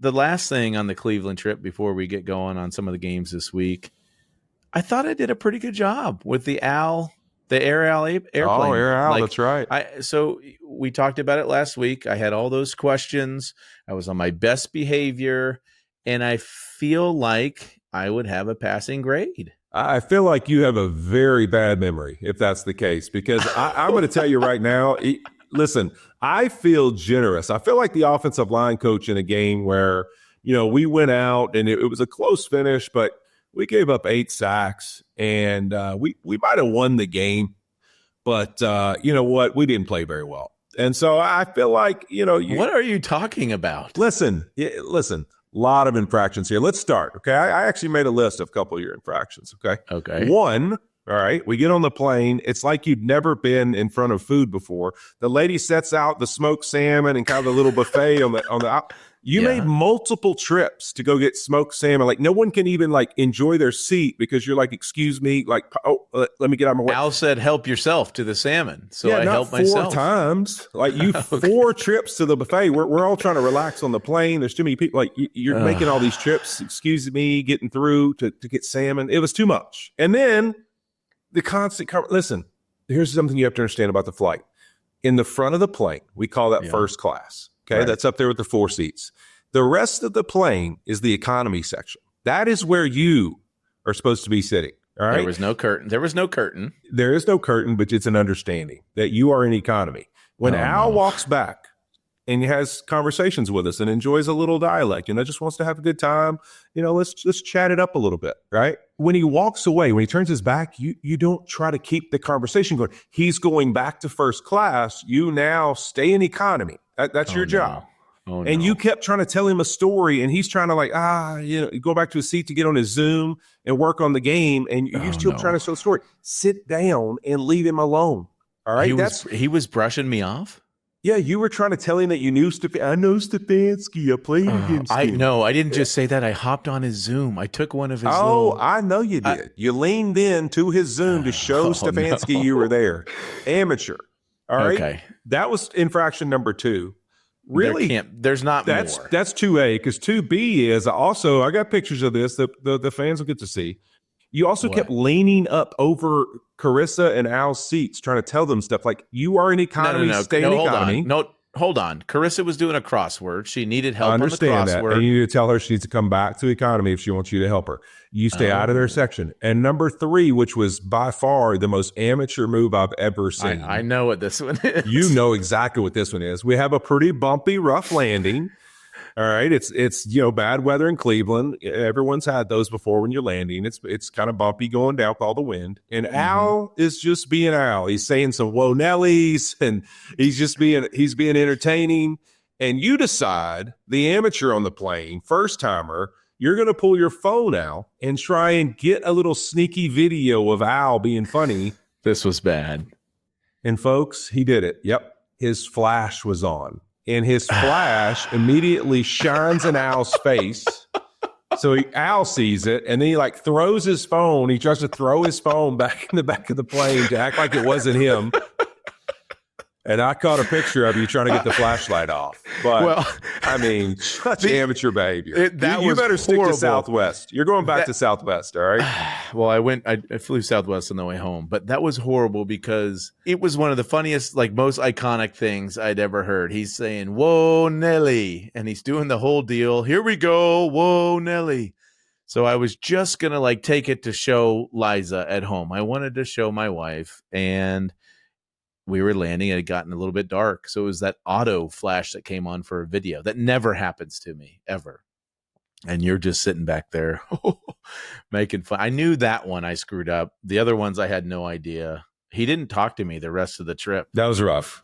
the last thing on the Cleveland trip before we get going on some of the games this week, I thought I did a pretty good job with the Air Al airplane. Oh, Air Al, that's right. So we talked about it last week. I had all those questions. I was on my best behavior, and I feel like I would have a passing grade. I feel like you have a very bad memory if that's the case, because I'm going to tell you right now, listen, I feel generous. I feel like the offensive line coach in a game where, we went out and it was a close finish, but we gave up 8 sacks and we might have won the game, but you know what? We didn't play very well. And so I feel like, what are you talking about? Listen, a lot of infractions here. Let's start. Okay. I actually made a list of a couple of your infractions. Okay. One, all right, we get on the plane. It's like you'd never been in front of food before. The lady sets out the smoked salmon and kind of the little buffet on the You made multiple trips to go get smoked salmon. Like, no one can even enjoy their seat because you're like, excuse me, let me get out of my way. Al said, help yourself to the salmon. So I helped Four myself. times. You 4 trips to the buffet. We're all trying to relax on the plane. There's too many people. You're making all these trips, excuse me, getting through to get salmon. It was too much. And then the constant listen, here's something you have to understand about the flight. In the front of the plane, we call that first class. Okay, right. That's up there with the 4 seats. The rest of the plane is the economy section. That is where you are supposed to be sitting. All right. There was no curtain. There is no curtain, but it's an understanding that you are in economy. When Al walks back and he has conversations with us and enjoys a little dialect, just wants to have a good time, let's chat it up a little bit, right? When he walks away, when he turns his back, you don't try to keep the conversation going. He's going back to first class. You now stay in economy. That's your job. Oh, and you kept trying to tell him a story, and he's trying to go back to his seat to get on his Zoom and work on the game, and you're still trying to tell a story. Sit down and leave him alone. All right? He was brushing me off? Yeah, you were trying to tell him that you knew I know Stefanski. I played against him. No, I didn't just say that. I hopped on his Zoom. I took one of his I know you did. You leaned in to his Zoom to show Stefanski you were there. Amateur. All right? Okay. That was infraction number 2. Really? There's not more. That's 2A, because 2B is also, I got pictures of this that the fans will get to see. You also kept leaning up over Carissa and Al's seats, trying to tell them stuff like, you are in economy, stay in economy. Hold on. Carissa was doing a crossword. She needed help on the crossword. I understand that. And you need to tell her she needs to come back to economy if she wants you to help her. You stay out of their section. And number 3, which was by far the most amateur move I've ever seen. I know what this one is. You know exactly what this one is. We have a pretty bumpy, rough landing. All right. It's bad weather in Cleveland. Everyone's had those before when you're landing. It's kind of bumpy going down with all the wind. And Al is just being Al. He's saying some whoa Nellies, and he's being entertaining. And you decide, the amateur on the plane, first timer, you're going to pull your phone out and try and get a little sneaky video of Al being funny. This was bad. And folks, he did it. Yep. His flash was on. And his flash immediately shines in Al's face. So Al sees it, and then he throws his phone. He tries to throw his phone back in the back of the plane to act like it wasn't him. And I caught a picture of you trying to get the flashlight off. But, such amateur behavior. You better stick to Southwest. You're going back to Southwest, all right? Well, I flew Southwest on the way home. But that was horrible because it was one of the funniest, most iconic things I'd ever heard. He's saying, whoa, Nelly. And he's doing the whole deal. Here we go. Whoa, Nelly. So I was just going to take it to show Liza at home. I wanted to show my wife, and we were landing. It had gotten a little bit dark. So it was that auto flash that came on for a video. That never happens to me, ever. And you're just sitting back there making fun. I knew that one I screwed up. The other ones I had no idea. He didn't talk to me the rest of the trip. That was rough.